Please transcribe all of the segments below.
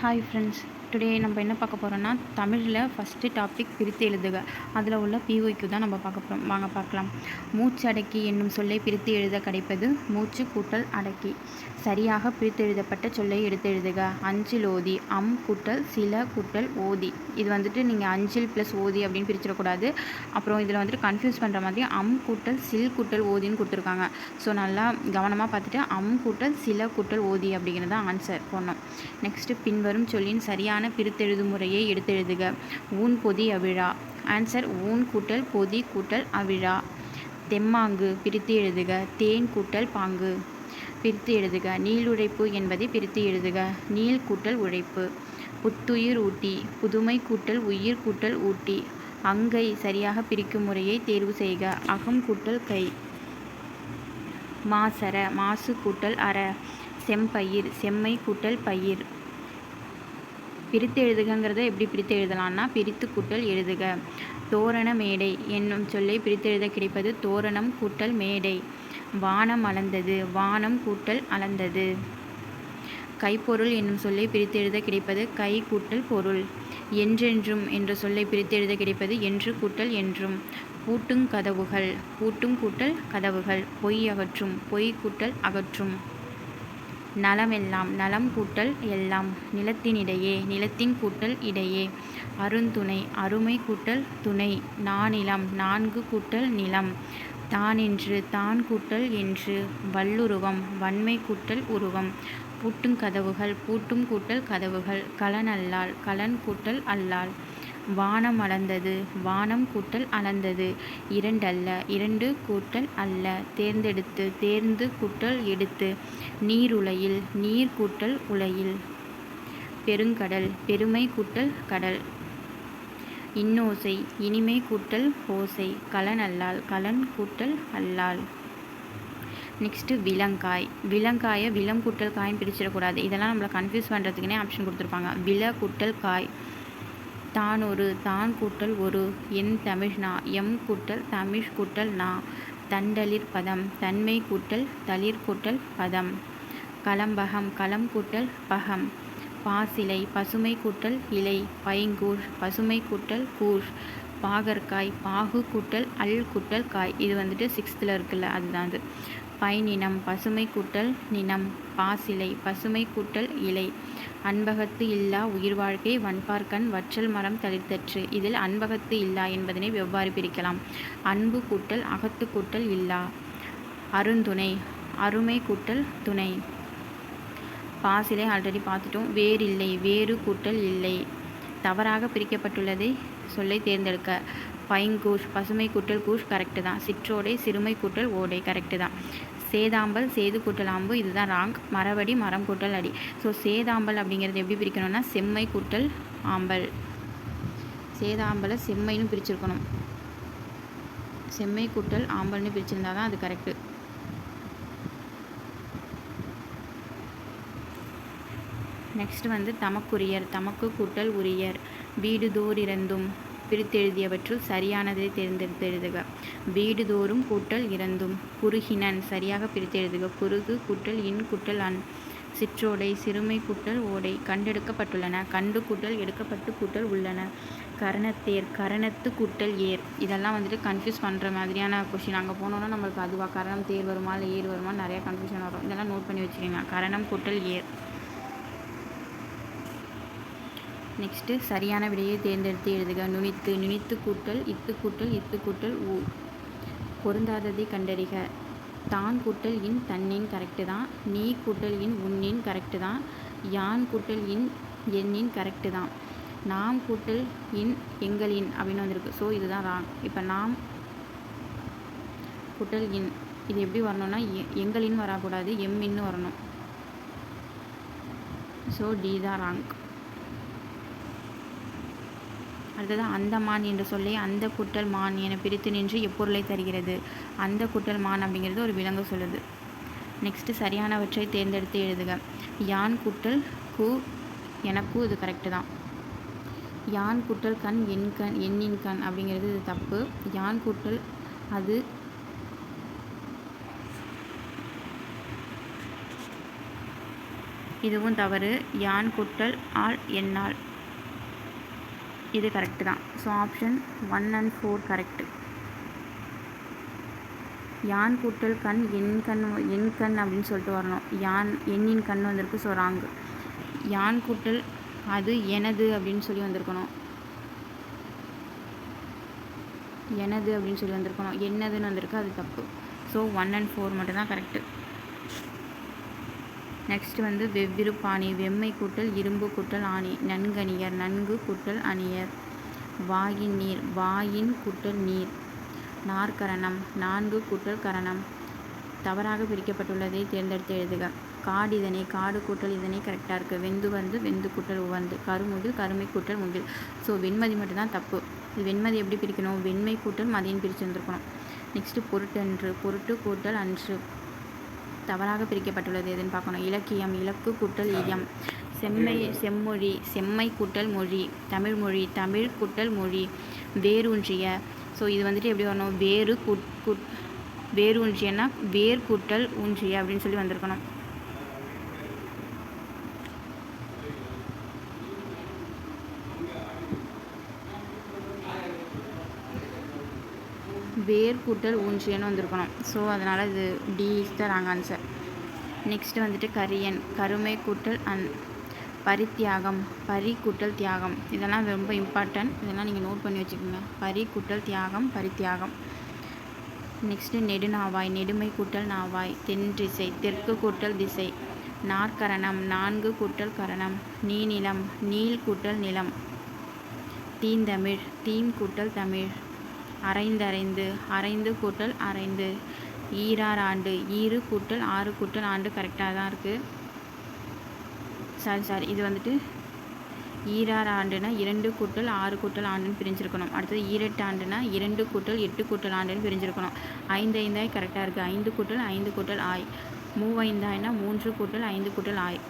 Hi friends, today நம்ம என்ன பார்க்க போகிறோன்னா தமிழில் ஃபஸ்ட்டு டாபிக் பிரித்து எழுதுக. அதில் உள்ள பிஒய்க்கு தான் நம்ம பார்க்க போகிறோம். வாங்க பார்க்கலாம். மூச்சடக்கி என்னும் சொல்லை பிரித்து எழுத கிடைப்பது மூச்சு கூட்டல் அடக்கி. சரியாக பிரித்து எழுதப்பட்ட சொல்லை எடுத்து எழுதுக. அஞ்சில் ஓதி, அம் கூட்டல் சில கூட்டல் ஓதி. இது வந்துட்டு நீங்கள் அஞ்சில் ப்ளஸ் ஓதி அப்படின்னு பிரிச்சிடக்கூடாது. அப்புறம் இதில் வந்துட்டு கன்ஃபியூஸ் பண்ணுற மாதிரி அம் கூட்டல் சில் கூட்டல் ஓதின்னு கொடுத்துருக்காங்க. ஸோ நல்லா கவனமாக பார்த்துட்டு அம் கூட்டல் சில கூட்டல் ஓதி அப்படிங்கிறது தான் ஆன்சர் போடணும். நெக்ஸ்ட்டு பின்வரும் சொல்லின் சரியான பிரித்தெழுது முறையை எடுத்து எழுதுக. ஊன் பொதி அவிழா. ஆன்சர் ஊன் கூட்டல் பொதி கூட்டல் அவிழா. தெம்மாங்கு பிரித்து எழுதுக. தேன் கூட்டல் பாங்கு பிரித்து எழுதுக. நீளுழைப்பு என்பதை பிரித்து எழுதுக. நீள் கூட்டல் உழைப்பு. புத்துயிர் ஊட்டி. புதுமை கூட்டல் உயிர் கூட்டல் ஊட்டி. அங்கை சரியாக பிரிக்கும் முறையை தேர்வு செய்க. அகம் கூட்டல் கை. மாசற. மாசு கூட்டல் அற. செம்பயிர். செம்மை கூட்டல் பயிர். பிரித்து எழுதுகங்கிறத எப்படி பிரித்து எழுதலான்னா பிரித்து கூட்டல் எழுதுக. தோரண மேடை என்னும் சொல்லை பிரித்து எழுத கிடைப்பது தோரணம் கூட்டல் மேடை. வானம் அளந்தது. வானம் கூட்டல் அளந்தது. கைப்பொருள் என்னும் சொல்லை பிரித்து எழுத கிடைப்பது கை கூட்டல் பொருள். என்றென்றும் என்ற சொல்லை பிரித்து எழுத கிடைப்பது என்று கூட்டல் என்றும். பூட்டுங் கதவுகள். பூட்டும் கூட்டல் கதவுகள். பொய் அகற்றும். பொய் கூட்டல் அகற்றும். நலமெல்லாம். நலம் கூட்டல் எல்லாம். நிலத்தினிடையே. நிலத்தின் கூட்டல் இடையே. அருந்துணை. அருமை கூட்டல் துணை. நானிலம். நான்கு கூட்டல் நிலம். தானென்று. தான் கூட்டல் என்று. வல்லுருவம். வன்மை கூட்டல் உருவம். பூட்டுங் கதவுகள். பூட்டும் கூட்டல் கதவுகள். கலனல்லால். கலன் கூட்டல் அல்லால். வானம் அளந்தது. வானம் கூட்டல் அளந்தது. இரண்டல்ல. இரண்டு கூட்டல் அல்ல. தேர்ந்தெடுத்து. தேர்ந்து கூட்டல் எடுத்து. நீருலையில். நீர் கூட்டல் உலையில். பெருங்கடல். பெருமை கூட்டல் கடல். இன்னோசை. இனிமை கூட்டல் ஓசை. கலனல்லால். கலன் கூட்டல் அல்லால். நெக்ஸ்ட்டு விலங்காய். விலங்காயை விலம் கூட்டல் காயும் பிரிச்சிடக்கூடாது. இதெல்லாம் நம்மளை கன்ஃபியூஸ் பண்ணுறதுக்குனே ஆப்ஷன் கொடுத்துருப்பாங்க. வில கூட்டல் காய். தான் ஒரு. தான் கூட்டல் ஒரு. என் தமிழ்னா. எம் கூட்டல் தமிழ் கூட்டல் நா. தண்டலிர் பதம். தன்மை கூட்டல் தளிர் கூட்டல் பதம். களம்பகம். களம் கூட்டல் பகம். பாசிலை. பசுமை கூட்டல் இலை. பைங்கூழ். பசுமை கூட்டல் கூழ். பாகற்காய். பாகு கூட்டல் அல் கூட்டல் காய். இது வந்துட்டு 6th இருக்குல்ல, அதுதான் அது. பைநினம். பசுமை கூட்டல் நினம். பாசிலை. பசுமை கூட்டல் இலை. அன்பகத்து இல்லா உயிர் வாழ்க்கை வன்பார்க்கண் வற்றல் மரம் தளிர்த்தற்று. இதில் அன்பகத்து இல்லா என்பதனை எவ்வாறு பிரிக்கலாம்? அன்பு கூட்டல் அகத்து கூட்டல் இல்லா. அருந்துணை. அருமை கூட்டல் துணை. பாசிலை ஆல்ரெடி பார்த்துட்டோம். வேறில்லை. வேறு கூட்டல் இல்லை. தவறாக பிரிக்கப்பட்டுள்ளதை சொல்லை தேர்ந்தெடுக்க. பைங்கூஷ். பசுமை கூட்டல் கூஷ் கரெக்டு தான். சிற்றோடை. சிறுமை கூட்டல் ஓடை கரெக்டு தான். சேதாம்பல். சேது கூட்டல் ஆம்பு, இதுதான் ராங். மரவடி. மரம் கூட்டல் அடி. ஸோ சேதாம்பல் அப்படிங்கிறது எப்படி பிரிக்கணும்னா செம்மை கூட்டல் ஆம்பல். சேதாம்பலை செம்மைன்னு பிரிச்சிருக்கணும். செம்மை கூட்டல் ஆம்பல்னு பிரிச்சிருந்தா தான் அது கரெக்டு. நெக்ஸ்ட் வந்து தமக்குரியர். தமக்கு கூட்டல் உரியர். வீடுதோர் இறந்தும் பிரித்தெழுதியவற்றுள் சரியானதை தேர்ந்தெடுத்து எழுதுக. வீடுதோறும் கூட்டல் இறந்தும். குறுகினன் சரியாக பிரித்து எழுதுக. குறுகு கூட்டல் இன் கூட்டல் அன். சிற்றோடை. சிறுமை கூட்டல் ஓடை. கண்டெடுக்கப்பட்டுள்ளன. கண்டு கூட்டல் எடுக்கப்பட்டு கூட்டல் உள்ளன. கரணத்தேர். கரணத்து கூட்டல் ஏர். இதெல்லாம் வந்துட்டு கன்ஃபியூஸ் பண்ணுற மாதிரியான கொஷின். அங்கே போனோன்னா நம்மளுக்கு அதுவாக கரணம் தேர் வருமா இல்லை ஏர் வருமா நிறையா கன்ஃபியூஷன் வரும். இதெல்லாம் நோட் பண்ணி வச்சுக்கோங்க. கரணம் கூட்டல் ஏர். நெக்ஸ்ட்டு சரியான விடையை தேர்ந்தெடுத்து எழுதுக. நுனித்து. நுனித்து கூட்டல் இத்து கூட்டல் இத்து கூட்டல் ஊ. பொருந்தாததை கண்டறிக. தான் கூட்டல் இன் தன்னின் கரெக்டு தான். நீ கூட்டல் இன் உன்னின் கரெக்டு தான். யான் கூட்டல் இன் எண்ணின் கரெக்டு தான். நாம் கூட்டல் இன் எங்களின் அப்படின்னு வந்திருக்கு. ஸோ இதுதான் ராங். இப்போ நாம் கூட்டல் இன் இது எப்படி வரணும்னா எங்களின் வரக்கூடாது, எம்மின்னு வரணும். ஸோ டி தான் ராங். அடுத்தது அந்தமான் என்ற சொல்லை அந்த கூட்டல் மான் என பிரித்து நின்று எப்பொருளை தருகிறது? அந்த கூட்டல் மான் அப்படிங்கிறது ஒரு விலங்கு சொல்லுது. நெக்ஸ்ட்டு சரியானவற்றை தேர்ந்தெடுத்து எழுதுக. யான் கூட்டல் கு எனக்கு இது கரெக்டு தான். யான் கூட்டல் கண் என் கண் எண்ணின் கண் அப்படிங்கிறது இது தப்பு. யான் கூட்டல் அது இதுவும் தவறு. யான் கூட்டல் ஆள் என்னால், இது கரெக்டு தான். So option 1 and 4 correct. யான் கூட்டல் கண் என் கண் அப்படின்னு சொல்லிட்டு வரணும். யான் எண்ணின் கண் வந்திருக்கு. So wrong. யான் கூட்டல் அது எனது அப்படின்னு சொல்லி வந்திருக்கணும். எனது அப்படின்னு சொல்லி வந்திருக்கணும். என்னதுன்னு வந்திருக்கு, அது தப்பு. ஸோ 1 and 4 மட்டும்தான் கரெக்டு. நெக்ஸ்ட் வந்து வெவ்விரு பாணி. வெம்மை கூட்டல் இரும்பு கூட்டல் ஆணி. நன்கணியர். நன்கு கூட்டல் அணியர். வாயின் நீர். வாயின் கூட்டல் நீர். நாற்கரணம். 4 கூட்டல் கரணம். தவறாக பிரிக்கப்பட்டுள்ளதை தேர்ந்தெடுத்து எழுதுக. காடு இதனை. காடு கூட்டல் இதனை கரெக்டாக இருக்குது. வெந்து வந்து வெந்து கூட்டல் உவந்து. கருமுகில். கருமை கூட்டல் முகில். ஸோ வெண்மதி மட்டும்தான் தப்பு. இது வெண்மதி எப்படி பிரிக்கணும்? வெண்மை கூட்டல் மதியம் பிரித்து வந்திருக்கணும். நெக்ஸ்ட்டு பொருட்டன்று. பொருட்டு கூட்டல் அன்று. தவறாக பிரிக்கப்பட்டுள்ளது எதுன்னு பார்க்கணும். இலக்கியம். இலக்கு கூட்டல் இயம். செம்மொழி. செம்மை கூட்டல் மொழி. தமிழ்மொழி. தமிழ் கூட்டல் மொழி. வேரூன்றிய. ஸோ இது வந்துட்டு எப்படி வரணும்? வேரூன்றியன்னா வேர் கூட்டல் ஊன்றிய அப்படின்னு சொல்லி வந்திருக்கணும். வேர் கூட்டல் ஊன்றியன்னு வந்திருக்கணும். ஸோ அதனால் இது D is the wrong answer. Next வந்துட்டு கரியன். கருமை கூட்டல் பரித்தியாகம். பரி கூட்டல் தியாகம். இதெல்லாம் ரொம்ப இம்பார்ட்டன்ட். இதெல்லாம் நீங்கள் நோட் பண்ணி வச்சுக்கோங்க. பரி கூட்டல் தியாகம். பரித்தியாகம். நெக்ஸ்ட்டு நெடுநாவாய். நெடுமை கூட்டல் நாவாய். தென்திசை. தெற்கு கூட்டல் திசை. நாற்கரணம். 4 கூட்டல் கரணம். நீநிலம். நீள் கூட்டல் நிலம். தீந்தமிழ். தீம் கூட்டல் தமிழ். அரைந்தரைந்து. அரைந்து கூட்டல் அரைந்து. ஈரார் ஆண்டு. ஈறு கூட்டல் 6 கூட்டல் ஆண்டு கரெக்டாக தான் இருக்குது. சாரி இது வந்துட்டு ஈரார் ஆண்டுனா 2 கூட்டல் 6 கூட்டல் ஆண்டுன்னு பிரிஞ்சிருக்கணும். அடுத்தது ஈரெட்டு ஆண்டுனா 2 கூட்டல் 8 கூட்டல் ஆண்டுன்னு பிரிஞ்சிருக்கணும். 5 ஐந்தாய் கரெக்டாக இருக்குது. 5 கூட்டல் 5 கூட்டல் ஆய். 3 ஐந்தாய்னா 3 கூட்டல் 5 கூட்டல் ஆய்.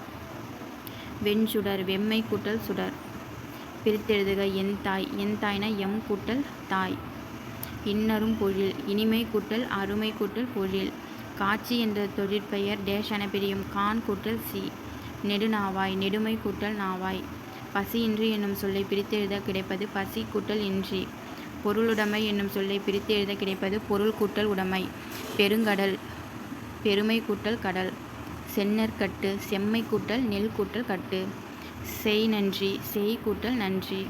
வெண்சுடர். வெம்மை கூட்டல் சுடர். பிரித்தெழுதுக. என் தாய். என் தாய்னா எம் கூட்டல் தாய். இன்னரும் பொழில். இனிமை கூட்டல் அருமை கூட்டல் பொழில். காட்சி என்ற தொழிற்பெயர் டேஷ் என பிரியும். கான் கூட்டல் சி. நெடுநாவாய். நெடுமை கூட்டல் நாவாய். பசியின்றி என்னும் சொல்லை பிரித்து எழுத கிடைப்பது பசி கூட்டல் இன்றி. பொருளுடைமை என்னும் சொல்லை பிரித்து எழுத கிடைப்பது பொருள் கூட்டல் உடைமை. பெருங்கடல். பெருமை கூட்டல் கடல். செந்நெற்கட்டு. செம்மை கூட்டல் நெல் கூட்டல் கட்டு. செய் நன்றி. செய் கூட்டல் நன்றி.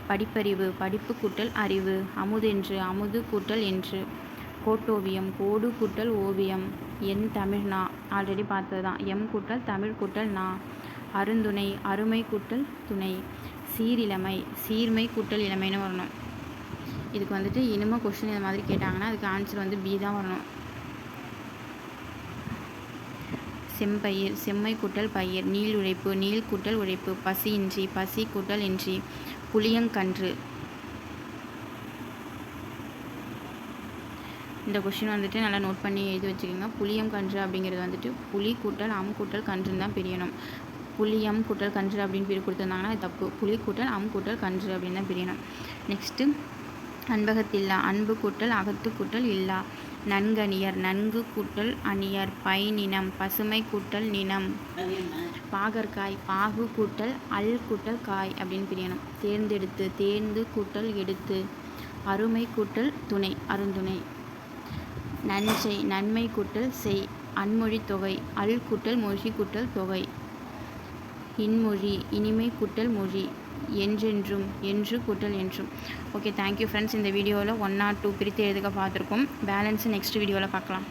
படிப்பறிவு. படிப்பு கூட்டல் அறிவு. அமுதென்று. அமுது கூட்டல் என்று. கோட்டோவியம். கோடு கூட்டல் ஓவியம். என் தமிழ்னா ஆல்ரெடி பார்த்தது தான். எம் கூட்டல் தமிழ் கூட்டல் நா. அருந்துணை. அருமை கூட்டல் துணை. சீரிழமை. சீர்மை கூட்டல் இளமைன்னு வரணும். இதுக்கு வந்துட்டு இனிமே கொஸ்டின் இந்த மாதிரி கேட்டாங்கன்னா அதுக்கு ஆன்சர் வந்து பி தான் வரணும். செம்பயிர். செம்மை கூட்டல் பயிர். நீள் உழைப்பு. நீள் கூட்டல் உழைப்பு. பசியின்றி. பசி கூட்டல் இன்றி. புளியங்கன்று. இந்த கொஸ்டின் வந்துட்டு நல்லா நோட் பண்ணி எழுதி வச்சுக்கோங்க. புளியம் கன்று அப்படிங்கிறது வந்துட்டு புளி கூட்டல் அம் கூட்டல் கன்றுன்னு தான் பிரியணும். புளியம் கூட்டல் கன்று அப்படின்னு பேர் கொடுத்துருந்தாங்கன்னா அது தப்பு. புளி கூட்டல் அம் கூட்டல் கன்று அப்படின்னு தான் பிரியணும். நெக்ஸ்ட்டு அன்பகத்தில்லா. அன்பு கூட்டல் அகத்து கூட்டல் இல்லா. நன்கணியர். நன்கு கூட்டல் அணியர். பைநினம். பசுமை கூட்டல் நினம். பாகற்காய். பாகு கூட்டல் அல் கூட்டல் காய் அப்படின்னு பிரியணும். தேர்ந்தெடுத்து. தேர்ந்து கூட்டல் எடுத்து. அருமை கூட்டல் துணை. அருந்துணை. நன்சை. நன்மை கூட்டல் செய். அன்மொழி தொகை. அல் கூட்டல் மொழி கூட்டல் தொகை. இன்மொழி. இனிமை கூட்டல் மொழி. என்றென்றும். என்று கூட்டல் என்றும். Okay, thank you friends. இந்த வீடியோவில் 1 or 2 பிரித்து எழுதுக பார்த்துருக்கோம். பேலன்ஸு நெக்ஸ்ட் வீடியோவில் பார்க்கலாம்.